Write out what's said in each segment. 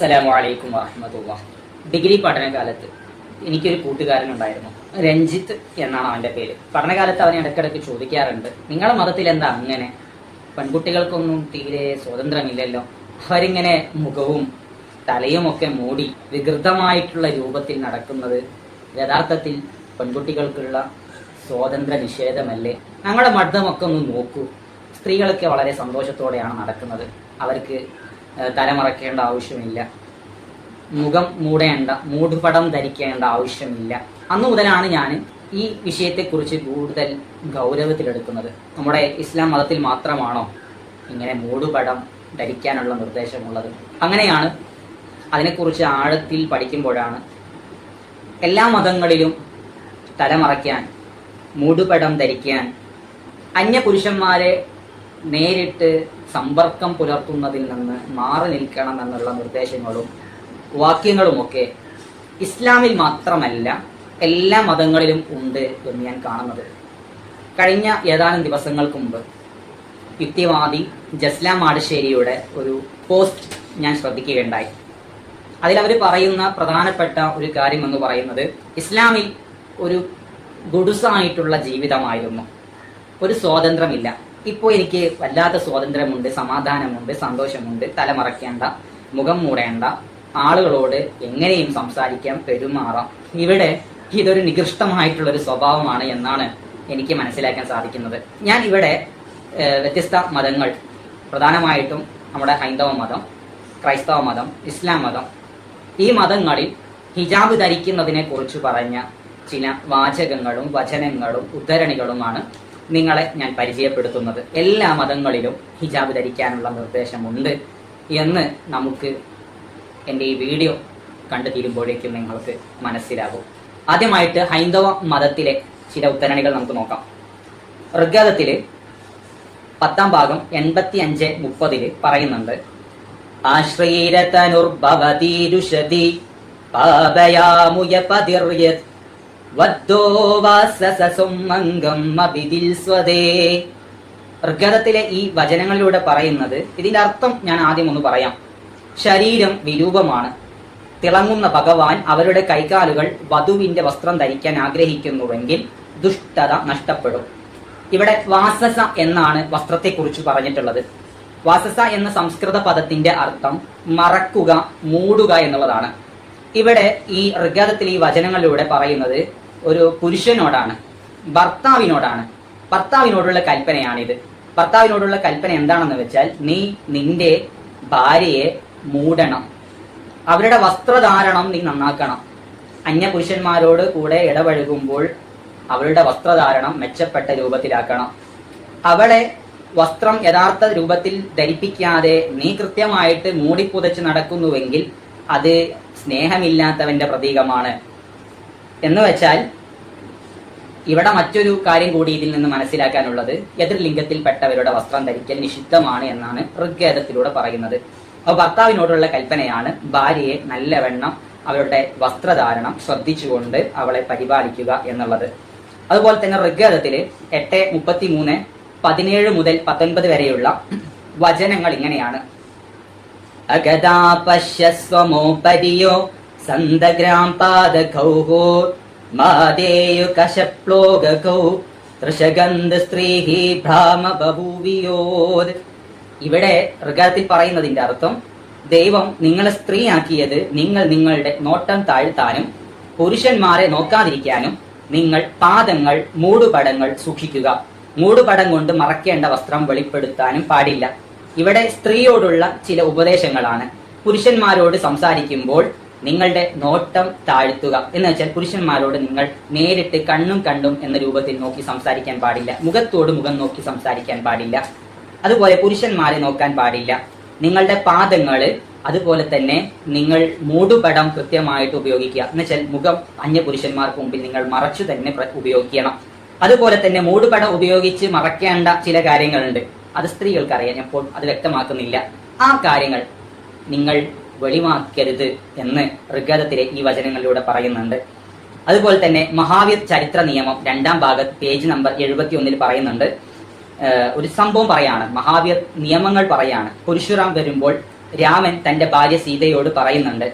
അസ്സലാമു അലൈക്കും വറഹ്മത്തുള്ളാഹി. ഡിഗ്രി പഠനകാലത്ത് എനിക്കൊരു കൂട്ടുകാരനുണ്ടായിരുന്നു. രഞ്ജിത്ത് എന്നാണ് അവന്റെ പേര്. പഠനകാലത്ത് അവനെ ഇടയ്ക്കിടയ്ക്ക് ചോദിക്കാറുണ്ട്, നിങ്ങളുടെ മതത്തിൽ എന്താ അങ്ങനെ, പെൺകുട്ടികൾക്കൊന്നും തീരെ സ്വാതന്ത്ര്യമില്ലല്ലോ, അവരിങ്ങനെ മുഖവും തലയുമൊക്കെ മൂടി വികൃതമായിട്ടുള്ള രൂപത്തിൽ നടക്കുന്നത് യഥാർത്ഥത്തിൽ പെൺകുട്ടികൾക്കുള്ള സ്വാതന്ത്ര്യ നിഷേധമല്ലേ? ഞങ്ങളുടെ മതമൊക്കെ ഒന്ന് നോക്കൂ, സ്ത്രീകളൊക്കെ വളരെ സന്തോഷത്തോടെയാണ് നടക്കുന്നത്, അവർക്ക് തലമറക്കേണ്ട ആവശ്യമില്ല, മുഖം മൂടുപടം ധരിക്കേണ്ട ആവശ്യമില്ല. അന്നു മുതലാണ് ഞാൻ ഈ വിഷയത്തെക്കുറിച്ച് കൂടുതൽ ഗൗരവത്തിലെടുക്കുന്നത്. നമ്മുടെ ഇസ്ലാം മതത്തിൽ മാത്രമാണോ ഇങ്ങനെ മൂടുപടം ധരിക്കാനുള്ള നിർദ്ദേശമുള്ളത്? അങ്ങനെയാണ് അതിനെക്കുറിച്ച് ആഴത്തിൽ പഠിക്കുമ്പോഴാണ് എല്ലാ മതങ്ങളിലും തലമറയ്ക്കാൻ, മൂടുപടം ധരിക്കാൻ, അന്യപുരുഷന്മാരെ നേരിട്ട് സമ്പർക്കം പുലർത്തുന്നതിൽ നിന്ന് മാറി നിൽക്കണം എന്നുള്ള നിർദ്ദേശങ്ങളും വാക്യങ്ങളുമൊക്കെ ഇസ്ലാമിൽ മാത്രമല്ല എല്ലാ മതങ്ങളിലും ഉണ്ട് എന്ന് ഞാൻ കാണുന്നത്. കഴിഞ്ഞ ഏതാനും ദിവസങ്ങൾക്ക് മുമ്പ് യുക്തിവാദി ജസ്ലാം മാടശ്ശേരിയുടെ ഒരു പോസ്റ്റ് ഞാൻ ശ്രദ്ധിക്കുകയുണ്ടായി. അതിലവർ പറയുന്ന പ്രധാനപ്പെട്ട ഒരു കാര്യം എന്ന് പറയുന്നത്, ഇസ്ലാമിൽ ഒരു ഗുഡുസായിട്ടുള്ള ജീവിതമായിരുന്നു, ഒരു സ്വാതന്ത്ര്യമില്ല. ഇപ്പോൾ എനിക്ക് വല്ലാത്ത സ്വാതന്ത്ര്യമുണ്ട്, സമാധാനമുണ്ട്, സന്തോഷമുണ്ട്, തലമറയ്ക്കേണ്ട, മുഖം മൂടേണ്ട, ആളുകളോട് എങ്ങനെയും സംസാരിക്കാം, പെരുമാറാം. ഇവിടെ ഇതൊരു നികൃഷ്ടമായിട്ടുള്ളൊരു സ്വഭാവമാണ് എന്നാണ് എനിക്ക് മനസ്സിലാക്കാൻ സാധിക്കുന്നത്. ഞാൻ ഇവിടെ വ്യത്യസ്ത മതങ്ങൾ, പ്രധാനമായിട്ടും നമ്മുടെ ഹൈന്ദവ മതം, ക്രൈസ്തവ മതം, ഇസ്ലാം മതം, ഈ മതങ്ങളിൽ ഹിജാബ് ധരിക്കുന്നതിനെ കുറിച്ച് പറഞ്ഞ ചില വാചകങ്ങളും വചനങ്ങളും ഉദ്ധരണികളുമാണ് നിങ്ങളെ ഞാൻ പരിചയപ്പെടുത്തുന്നത്. എല്ലാ മതങ്ങളിലും ഹിജാബ് ധരിക്കാനുള്ള നിർദ്ദേശമുണ്ട് എന്ന് നമുക്ക് എൻ്റെ ഈ വീഡിയോ കണ്ടു തീരുമ്പോഴേക്കും നിങ്ങൾക്ക് മനസ്സിലാകും. ആദ്യമായിട്ട് ഹൈന്ദവ മതത്തിലെ ചില ഉദ്ധരണികൾ നമുക്ക് നോക്കാം. ഋഗ്വേദത്തില് 10-ാം ഭാഗം 85-30 പറയുന്നുണ്ട്, ആശ്രീരതനുർഭവതീരുഷതി പാപയാമുയപതിർയത് ഋഗ്വേദത്തിലെ ഈ വചനങ്ങളിലൂടെ പറയുന്നത്, ഇതിന്റെ അർത്ഥം ഞാൻ ആദ്യം ഒന്ന് പറയാം. ശരീരം വിരൂപമാണ്, തിളങ്ങുന്ന ഭഗവാൻ അവരുടെ കൈകാലുകൾ വധുവിന്റെ വസ്ത്രം ധരിക്കാൻ ആഗ്രഹിക്കുന്നുവെങ്കിൽ ദുഷ്ടത നഷ്ടപ്പെടും. ഇവിടെ വാസസ എന്നാണ് വസ്ത്രത്തെക്കുറിച്ച് പറഞ്ഞിട്ടുള്ളത്. വാസസ എന്ന സംസ്കൃത പദത്തിന്റെ അർത്ഥം മറക്കുക, മൂടുക എന്നുള്ളതാണ്. ഇവിടെ ഈ ഋഗ്വേദത്തിൽ ഈ വചനങ്ങളിലൂടെ പറയുന്നത് ഒരു പുരുഷനോടാണ്, ഭർത്താവിനോടാണ്. ഭർത്താവിനോടുള്ള കൽപ്പനയാണിത്. ഭർത്താവിനോടുള്ള കൽപ്പന എന്താണെന്ന് വെച്ചാൽ, നീ നിന്റെ ഭാര്യയെ മൂടണം, അവരുടെ വസ്ത്രധാരണം നീ നന്നാക്കണം. അന്യപുരുഷന്മാരോട് കൂടെ ഇടപഴകുമ്പോൾ അവരുടെ വസ്ത്രധാരണം മെച്ചപ്പെട്ട രൂപത്തിലാക്കണം. അവളെ വസ്ത്രം യഥാർത്ഥ രൂപത്തിൽ ധരിപ്പിക്കാതെ നീ കൃത്യമായിട്ട് മൂടിപ്പുതച്ച് നടക്കുന്നുവെങ്കിൽ അത് സ്നേഹമില്ലാത്തവന്റെ പ്രതീകമാണ്. എന്ന് വെച്ചാൽ ഇവിടെ മറ്റൊരു കാര്യം കൂടി ഇതിൽ നിന്ന് മനസ്സിലാക്കാനുള്ളത്, എതിർലിംഗത്തിൽപ്പെട്ടവരുടെ വസ്ത്രം ധരിക്കൽ നിഷിദ്ധമാണ് എന്നാണ് ഋഗ്വേദത്തിലൂടെ പറയുന്നത്. അപ്പോൾ ഭർത്താവിനോടുള്ള കൽപ്പനയാണ് ഭാര്യയെ നല്ലവണ്ണം അവരുടെ വസ്ത്രധാരണം ശ്രദ്ധിച്ചുകൊണ്ട് അവളെ പരിപാലിക്കുക എന്നുള്ളത്. അതുപോലെ തന്നെ ഋഗ്വേദത്തില് 8:33, 17 മുതൽ 19 വരെയുള്ള വചനങ്ങൾ ഇങ്ങനെയാണ്. അഗദാപശ്യസ്വമോപരിയോ സന്തഗ്രാം പാദകൗഹോ മാദേയു കശപ്ലോകൗ തൃഷഗന്ധ സ്ത്രീഹി ഭ്രാമ ബഭൂവിയോത്. ഇവിടെ ഋഗ്വേദത്തിൽ പറയുന്നതിന്റെ അർത്ഥം, ദൈവം നിങ്ങളെ സ്ത്രീയാക്കിയത് നിങ്ങൾ നിങ്ങളുടെ നോട്ടം താഴ്ത്താനും പുരുഷന്മാരെ നോക്കാതിരിക്കാനും നിങ്ങൾ പാദങ്ങൾ, മൂടുപടങ്ങൾ സൂക്ഷിക്കുക. മൂടുപടം കൊണ്ട് മറക്കേണ്ട വസ്ത്രം വെളിപ്പെടുത്താനും പാടില്ല. ഇവിടെ സ്ത്രീയോടുള്ള ചില ഉപദേശങ്ങളാണ്. പുരുഷന്മാരോട് സംസാരിക്കുമ്പോൾ നിങ്ങളുടെ നോട്ടം താഴ്ത്തുക എന്ന് വെച്ചാൽ, പുരുഷന്മാരോട് നിങ്ങൾ നേരിട്ട് കണ്ണും കണ്ടും എന്ന രൂപത്തിൽ നോക്കി സംസാരിക്കാൻ പാടില്ല. മുഖത്തോട് മുഖം നോക്കി സംസാരിക്കാൻ പാടില്ല. അതുപോലെ പുരുഷന്മാരെ നോക്കാൻ പാടില്ല. നിങ്ങളുടെ പാദങ്ങള്, അതുപോലെ തന്നെ നിങ്ങൾ മൂടുപടം കൃത്യമായിട്ട് ഉപയോഗിക്കുക. എന്ന് വെച്ചാൽ മുഖം അന്യപുരുഷന്മാർക്ക് മുമ്പിൽ നിങ്ങൾ മറച്ചു തന്നെ ഉപയോഗിക്കണം. അതുപോലെ തന്നെ മൂടുപടം ഉപയോഗിച്ച് മറക്കേണ്ട ചില കാര്യങ്ങളുണ്ട്, അത് സ്ത്രീകൾക്കറിയാം, ഞാൻ ഇപ്പോൾ അത് വ്യക്തമാക്കുന്നില്ല. ആ കാര്യങ്ങൾ നിങ്ങൾ വെളിവാക്കരുത് എന്ന് ഋഗ്വേദത്തിലെ ഈ വചനങ്ങളിലൂടെ പറയുന്നുണ്ട്. അതുപോലെ തന്നെ മഹാവീർ ചരിത്ര നിയമം 2-ാം ഭാഗത്ത് പേജ് നമ്പർ 71 പറയുന്നുണ്ട്, ഒരു സംഭവം പറയാണ്, മഹാവീർ നിയമങ്ങൾ പറയാണ്. പരശുറാം വരുമ്പോൾ രാമൻ തന്റെ ഭാര്യ സീതയോട് പറയുന്നുണ്ട്,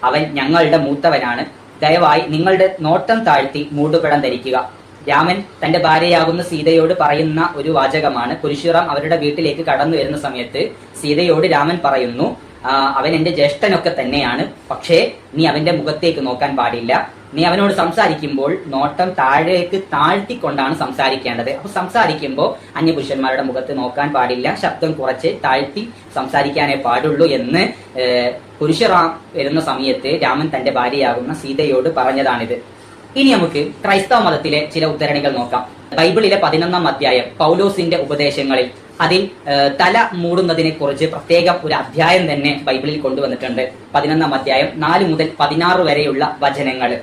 അവൻ ഞങ്ങളുടെ മൂത്തവനാണ്, ദയവായി നിങ്ങളുടെ നോട്ടം താഴ്ത്തി മൂടുപടം ധരിക്കുക. രാമൻ തന്റെ ഭാര്യയാകുന്ന സീതയോട് പറയുന്ന ഒരു വാചകമാണ്. പരശുറാം അവരുടെ വീട്ടിലേക്ക് കടന്നു വരുന്ന സമയത്ത് സീതയോട് രാമൻ പറയുന്നു, അവൻ എന്റെ ജ്യേഷ്ഠനൊക്കെ തന്നെയാണ്, പക്ഷേ നീ അവന്റെ മുഖത്തേക്ക് നോക്കാൻ പാടില്ല. നീ അവനോട് സംസാരിക്കുമ്പോൾ നോട്ടം താഴേക്ക് താഴ്ത്തിക്കൊണ്ടാണ് സംസാരിക്കേണ്ടത്. അപ്പൊ സംസാരിക്കുമ്പോൾ അന്യപുരുഷന്മാരുടെ മുഖത്ത് നോക്കാൻ പാടില്ല, ശബ്ദം കുറച്ച് താഴ്ത്തി സംസാരിക്കാനേ പാടുള്ളൂ എന്ന് പരശുറാം വരുന്ന സമയത്ത് രാമൻ തന്റെ ഭാര്യയാകുന്ന സീതയോട് പറഞ്ഞതാണിത്. ഇനി നമുക്ക് ക്രൈസ്തവ മതത്തിലെ ചില ഉദ്ധരണികൾ നോക്കാം. ബൈബിളിലെ 11-ാം അധ്യായം പൗലോസിന്റെ ഉപദേശങ്ങളിൽ അതിൽ തല മൂടുന്നതിനെ കുറിച്ച് പ്രത്യേകം ഒരു അധ്യായം തന്നെ ബൈബിളിൽ കൊണ്ടുവന്നിട്ടുണ്ട്. 11-ാം അധ്യായം 4 മുതൽ 16 വരെയുള്ള വചനങ്ങൾ.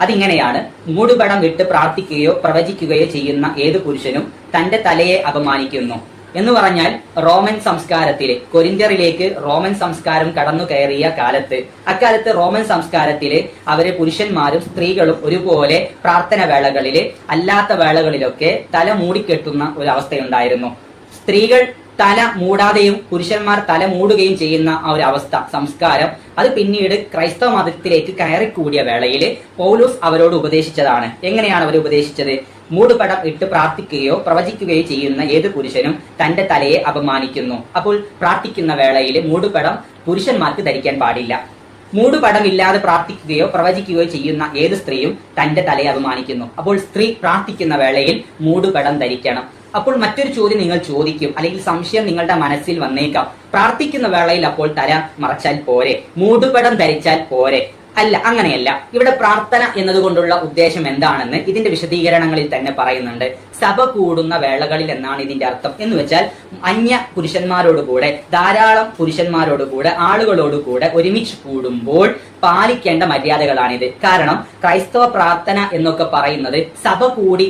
അതിങ്ങനെയാണ്: മൂടുപടം വിട്ട് പ്രാർത്ഥിക്കുകയോ പ്രവചിക്കുകയോ ചെയ്യുന്ന ഏത് പുരുഷനും തന്റെ തലയെ അപമാനിക്കുന്നു എന്ന് പറഞ്ഞാൽ, റോമൻ സംസ്കാരത്തില്, കൊരിന്ത്യറിലേക്ക് റോമൻ സംസ്കാരം കടന്നു കയറിയ അക്കാലത്ത് റോമൻ സംസ്കാരത്തില് അവര് പുരുഷന്മാരും സ്ത്രീകളും ഒരുപോലെ പ്രാർത്ഥന വേളകളില് അല്ലാത്ത വേളകളിലൊക്കെ തല മൂടിക്കെട്ടുന്ന ഒരു അവസ്ഥയുണ്ടായിരുന്നു. സ്ത്രീകൾ തല മൂടാതെയും പുരുഷന്മാർ തല മൂടുകയും ചെയ്യുന്ന ആ ഒരു അവസ്ഥ, സംസ്കാരം, അത് പിന്നീട് ക്രൈസ്തവ മതത്തിലേക്ക് കയറിക്കൂടിയ വേളയിൽ പൗലോസ് അവരോട് ഉപദേശിച്ചതാണ്. എങ്ങനെയാണ് അവർ ഉപദേശിച്ചത്? മൂടുപടം ഇട്ട് പ്രാർത്ഥിക്കുകയോ പ്രവചിക്കുകയോ ചെയ്യുന്ന ഏത് പുരുഷനും തന്റെ തലയെ അപമാനിക്കുന്നു. അപ്പോൾ പ്രാർത്ഥിക്കുന്ന വേളയിൽ മൂടുപടം പുരുഷന്മാർക്ക് ധരിക്കാൻ പാടില്ല. മൂടുപടമില്ലാതെ പ്രാർത്ഥിക്കുകയോ പ്രവചിക്കുകയോ ചെയ്യുന്ന ഏത് സ്ത്രീയും തന്റെ തലയെ അപമാനിക്കുന്നു. അപ്പോൾ സ്ത്രീ പ്രാർത്ഥിക്കുന്ന വേളയിൽ മൂടുപടം ധരിക്കണം. അപ്പോൾ മറ്റൊരു ചോദ്യം നിങ്ങൾ ചോദിക്കും, അല്ലെങ്കിൽ സംശയം നിങ്ങളുടെ മനസ്സിൽ വന്നേക്കാം, പ്രാർത്ഥിക്കുന്ന വേളയിൽ അപ്പോൾ തല മറച്ചാൽ പോരെ, മൂടുപടം ധരിച്ചാൽ പോരെ? അല്ല, അങ്ങനെയല്ല. ഇവിടെ പ്രാർത്ഥന എന്നതുകൊണ്ടുള്ള ഉദ്ദേശം എന്താണെന്ന് ഇതിന്റെ വിശദീകരണങ്ങളിൽ തന്നെ പറയുന്നുണ്ട്. സഭ കൂടുന്ന വേളകളിൽ എന്നാണ് ഇതിന്റെ അർത്ഥം. എന്ന് വെച്ചാൽ അന്യ പുരുഷന്മാരോടുകൂടെ, ധാരാളം പുരുഷന്മാരോടുകൂടെ, ആളുകളോടുകൂടെ ഒരുമിച്ച് കൂടുമ്പോൾ പാലിക്കേണ്ട മര്യാദകളാണിത്. കാരണം ക്രൈസ്തവ പ്രാർത്ഥന എന്നൊക്കെ പറയുന്നത് സഭ കൂടി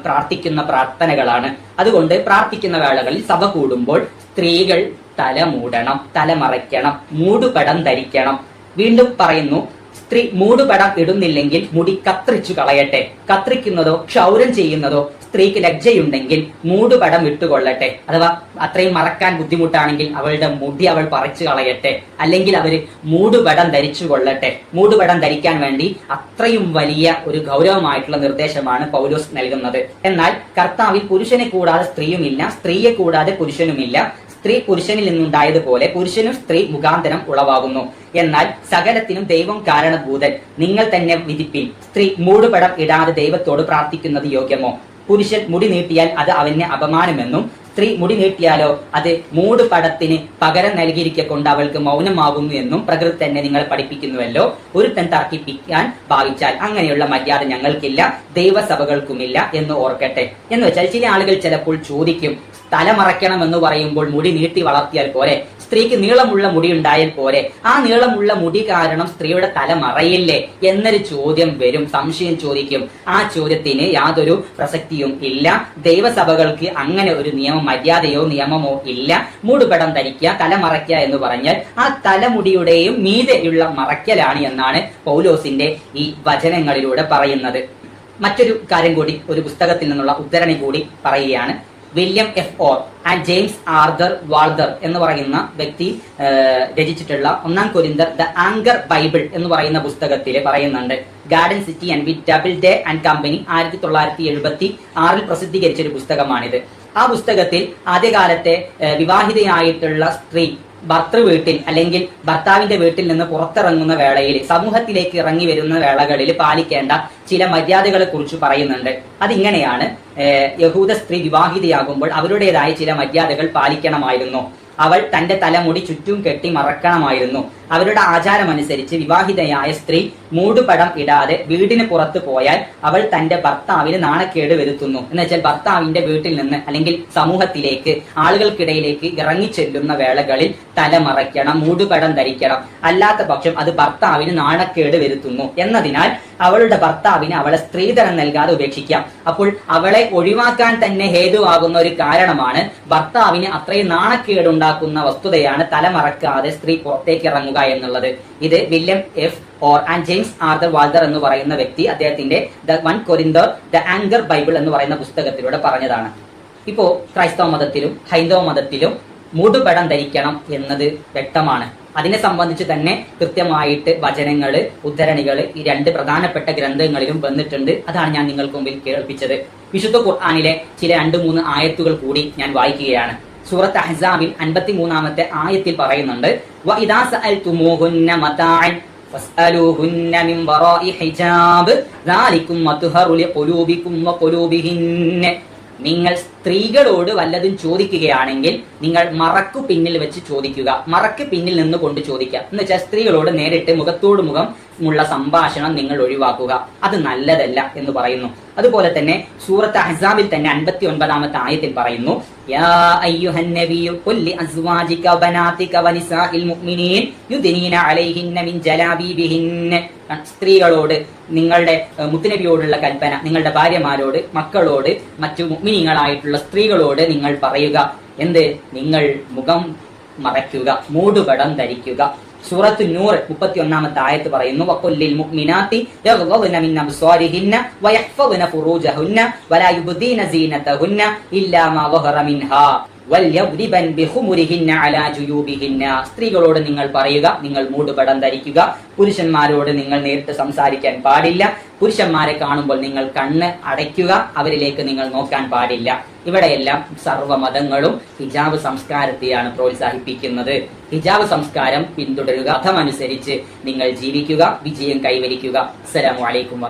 പ്രാർത്ഥിക്കുന്ന പ്രാർത്ഥനകളാണ്. അതുകൊണ്ട് പ്രാർത്ഥിക്കുന്ന വേളകളിൽ സഭ കൂടുമ്പോൾ സ്ത്രീകൾ തല മൂടണം, തല മറയ്ക്കണം, മൂടുപടം ധരിക്കണം. വീണ്ടും പറയുന്നു, സ്ത്രീ മൂടുപടം ഇടുന്നില്ലെങ്കിൽ മുടി കത്രിച്ചു കളയട്ടെ. കത്രിക്കുന്നതോ ക്ഷൗരം ചെയ്യുന്നതോ സ്ത്രീക്ക് ലജ്ജയുണ്ടെങ്കിൽ മൂടുപടം വിട്ടുകൊള്ളട്ടെ. അഥവാ അത്രയും മറക്കാൻ ബുദ്ധിമുട്ടാണെങ്കിൽ അവളുടെ മുടി അവൾ പറിച്ചു കളയട്ടെ, അല്ലെങ്കിൽ അവര് മൂടുപടം ധരിച്ചു കൊള്ളട്ടെ. മൂടുപടം ധരിക്കാൻ വേണ്ടി അത്രയും വലിയ ഒരു ഗൗരവമായിട്ടുള്ള നിർദ്ദേശമാണ് പൗലോസ് നൽകുന്നത്. എന്നാൽ കർത്താവിൽ പുരുഷനെ കൂടാതെ സ്ത്രീയുമില്ല, സ്ത്രീയെ കൂടാതെ പുരുഷനുമില്ല. സ്ത്രീ പുരുഷനിൽ നിന്നുണ്ടായതുപോലെ പുരുഷനും സ്ത്രീ മുഖാന്തരം ഉളവാകുന്നു. എന്നാൽ സകലത്തിനും ദൈവം കാരണഭൂതൻ. നിങ്ങൾ തന്നെ വിധിപ്പിൻ. സ്ത്രീ മൂടുപടം ഇടാതെ ദൈവത്തോട് പ്രാർത്ഥിക്കുന്നത് യോഗ്യമോ? പുരുഷൻ മുടി നീട്ടിയാൽ അത് അവന് അപമാനമെന്നും സ്ത്രീ മുടി നീട്ടിയാലോ അത് മൂടുപടത്തിന് പകരം നൽകിയിരിക്കൊണ്ട് അവൾക്ക് മൗനമാകുന്നു എന്നും പ്രകൃതി തന്നെ നിങ്ങൾ പഠിപ്പിക്കുന്നുവല്ലോ. ഒരുത്തൻ തർക്കിപ്പിക്കാൻ ഭാവിച്ചാൽ അങ്ങനെയുള്ള മര്യാദ ഞങ്ങൾക്കില്ല, ദൈവസഭകൾക്കുമില്ല എന്ന് ഓർക്കട്ടെ. എന്ന് വെച്ചാൽ ചില ആളുകൾ ചിലപ്പോൾ ചോദിക്കും, തല മറയ്ക്കണം എന്ന് പറയുമ്പോൾ മുടി നീട്ടി വളർത്തിയാൽ പോരെ? സ്ത്രീക്ക് നീളമുള്ള മുടി ഉണ്ടായാൽ പോരെ? ആ നീളമുള്ള മുടി കാരണം സ്ത്രീയുടെ തല മറയില്ലേ എന്നൊരു ചോദ്യം വരും, സംശയം ചോദിക്കും. ആ ചോദ്യത്തിന് യാതൊരു പ്രസക്തിയും ഇല്ല. ദൈവസഭകൾക്ക് അങ്ങനെ ഒരു മര്യാദയോ നിയമമോ ഇല്ല. മൂടുപടം ധരിക്കുക, തല മറയ്ക്കുക എന്ന് പറഞ്ഞാൽ ആ തലമുടിയുടെയും മീതെയുള്ള മറയ്ക്കലാണ് എന്നാണ് പൗലോസിന്റെ ഈ വചനങ്ങളിലൂടെ പറയുന്നത്. മറ്റൊരു കാര്യം കൂടി, ഒരു പുസ്തകത്തിൽ നിന്നുള്ള ഉദ്ധരണി കൂടി പറയുകയാണ്. William F Orr and James Arthur Walther എന്ന് പറയുന്ന വ്യക്തി രചിച്ചിട്ടുള്ള 1 കൊരിന്ത്യർ ദ ആങ്കർ ബൈബിൾ എന്ന് പറയുന്ന പുസ്തകത്തിൽ പറയുന്നുണ്ട്. Garden City and with Doubleday and company 1976 പ്രസിദ്ധീകരിച്ച ഒരു പുസ്തകമാണിത്. ആ പുസ്തകത്തിൽ ആദ്യകാലത്തെ വിവാഹിതയായിട്ടുള്ള സ്ത്രീ ഭർത്തൃ വീട്ടിൽ അല്ലെങ്കിൽ ഭർത്താവിന്റെ വീട്ടിൽ നിന്ന് പുറത്തിറങ്ങുന്ന വേളയിൽ, സമൂഹത്തിലേക്ക് ഇറങ്ങി വരുന്ന വേളകളിൽ പാലിക്കേണ്ട ചില മര്യാദകളെ കുറിച്ച് പറയുന്നുണ്ട്. അതിങ്ങനെയാണ്: യഹൂദ സ്ത്രീ വിവാഹിതയാകുമ്പോൾ അവരുടേതായ ചില മര്യാദകൾ പാലിക്കണമായിരുന്നു. അവൾ തന്റെ തലമുടി ചുറ്റും കെട്ടി മറക്കണമായിരുന്നു. അവരുടെ ആചാരമനുസരിച്ച് വിവാഹിതയായ സ്ത്രീ മൂടുപടം ഇടാതെ വീടിന് പുറത്തു പോയാൽ അവൾ തന്റെ ഭർത്താവിന് നാണക്കേട് വരുത്തുന്നു. എന്ന് വെച്ചാൽ ഭർത്താവിന്റെ വീട്ടിൽ നിന്ന് അല്ലെങ്കിൽ സമൂഹത്തിലേക്ക്, ആളുകൾക്കിടയിലേക്ക് ഇറങ്ങിച്ചെല്ലുന്ന വേളകളിൽ തല മറയ്ക്കണം, മൂടുപടം ധരിക്കണം. അല്ലാത്ത പക്ഷം അത് ഭർത്താവിന് നാണക്കേട് വരുത്തുന്നു എന്നതിനാൽ അവളുടെ ഭർത്താവിന് അവളെ സ്ത്രീധനം നൽകാതെ ഉപേക്ഷിക്കാം. അപ്പോൾ അവളെ ഒഴിവാക്കാൻ തന്നെ ഹേതുവാകുന്ന ഒരു കാരണമാണ് ഭർത്താവിന് അത്രയും നാണക്കേടുണ്ടാക്കുന്ന വസ്തുതയാണ് തലമറക്കാതെ സ്ത്രീ പുറത്തേക്ക് ഇറങ്ങുക എന്നുള്ളത്. ഇത് William F Orr and James Arthur Walther എന്ന് പറയുന്ന വ്യക്തി അദ്ദേഹത്തിന്റെ ദ 1 കൊരിന്ത്യർ ദ ആങ്കർ ബൈബിൾ എന്ന് പറയുന്ന പുസ്തകത്തിലൂടെ പറഞ്ഞതാണ്. ഇപ്പോ ക്രൈസ്തവ മതത്തിലും ഹൈന്ദവ മതത്തിലും മൂടുപടം ധരിക്കണം എന്നത് വ്യക്തമാണ്. അതിനെ സംബന്ധിച്ച് തന്നെ കൃത്യമായിട്ട് വചനങ്ങള്, ഉദ്ധരണികള് ഈ രണ്ട് പ്രധാനപ്പെട്ട ഗ്രന്ഥങ്ങളിലും വന്നിട്ടുണ്ട്. അതാണ് ഞാൻ നിങ്ങൾക്ക് മുമ്പിൽ കേൾപ്പിച്ചത്. വിശുദ്ധ ഖുർആനിലെ ചില 2-3 ആയത്തുകൾ കൂടി ഞാൻ വായിക്കുകയാണ്. സൂറത്ത് അഹ്സാബിൽ 53-ാമത്തെ ആയത്തിൽ പറയുന്നുണ്ട്, വഇദാ സഅൽതുമൂഹുന്ന മതാഅൻ ഫസ്അലൂഹുന്ന മിൻ വറാഇ ഹിജാബ് ദാലികും അത്ഹറു ലിഖുലൂബികും വഖുലൂബിഹിന്ന. നിങ്ങൾ സ്ത്രീകളോട് വല്ലതും ചോദിക്കുകയാണെങ്കിൽ നിങ്ങൾ മറക്കു പിന്നിൽ വെച്ച് ചോദിക്കുക. മറക്ക് പിന്നിൽ നിന്ന് കൊണ്ട് ചോദിക്കുക എന്ന് വെച്ചാൽ സ്ത്രീകളോട് നേരിട്ട് മുഖത്തോട് മുഖം ഉള്ള സംഭാഷണം നിങ്ങൾ ഒഴിവാക്കുക. അത് നല്ലതല്ല എന്ന് പറയുന്നു. അതുപോലെ തന്നെ സൂറത്ത് അഹ്സാബിൽ തന്നെ 59-ാമത്തെ ആയത്തിൽ പറയുന്നു, യാ അയ്യുഹൻ നബിയ്യു ഖുൽ ലി അസ്വാജിക വബനാതിക വനിസാഇൽ മുഅ്മിനീൻ യുദ്നീന അലൈഹിന്ന മിൻ ജലാബീബിഹിന്ന. സ്ത്രീകളോട്, നിങ്ങളുടെ മുത്തുനബിയോടുള്ള കൽപ്പന, നിങ്ങളുടെ ഭാര്യമാരോട്, മക്കളോട്, മറ്റു മുഅ്മിനീങ്ങളായിട്ടുള്ള സ്ത്രീകളോട് നിങ്ങൾ പറയുക, എന്ത്? നിങ്ങൾ മുഖം മറയ്ക്കുക, മൂടുപടം ധരിക്കുക. സൂറത്ത് നൂർ 31-ാമത്തെ ആയത്ത് പറയുന്നു, വഖുല്ലിൽ മുഅ്മിനാത്തി യഗ്ളദ്ന മിൻ അബ്സാരിഹിന്ന വയഹ്ഫദ്ന ഫുറൂജഹുന്ന വലാ യുബ്ദീന സീനതഹുന്ന ഇല്ലാ മാ വഹറ മിൻഹാ വൽയദ്രിബൻ ബിഖുമുരിഹിന്ന അലാ ജുയൂബിഹിന്ന. സ്ത്രീകളോട് നിങ്ങൾ പറയുക, നിങ്ങൾ മൂടുപടം ധരിക്കുക. പുരുഷന്മാരോട് നിങ്ങൾ നേരിട്ട് സംസാരിക്കാൻ പാടില്ല. പുരുഷന്മാരെ കാണുമ്പോൾ നിങ്ങൾ കണ്ണ് അടയ്ക്കുക, അവരിലേക്ക് നിങ്ങൾ നോക്കാൻ പാടില്ല. ഇവിടെയെല്ലാം സർവ്വമതങ്ങളും ഹിജാബ് സംസ്കാരത്തെയാണ് പ്രോത്സാഹിപ്പിക്കുന്നത്. ഹിജാബ് സംസ്കാരം പിന്തുടരുക, അർത്ഥമനുസരിച്ച് നിങ്ങൾ ജീവിക്കുക, വിജയം കൈവരിക്കുക. അസ്സലാമു അലൈക്കും.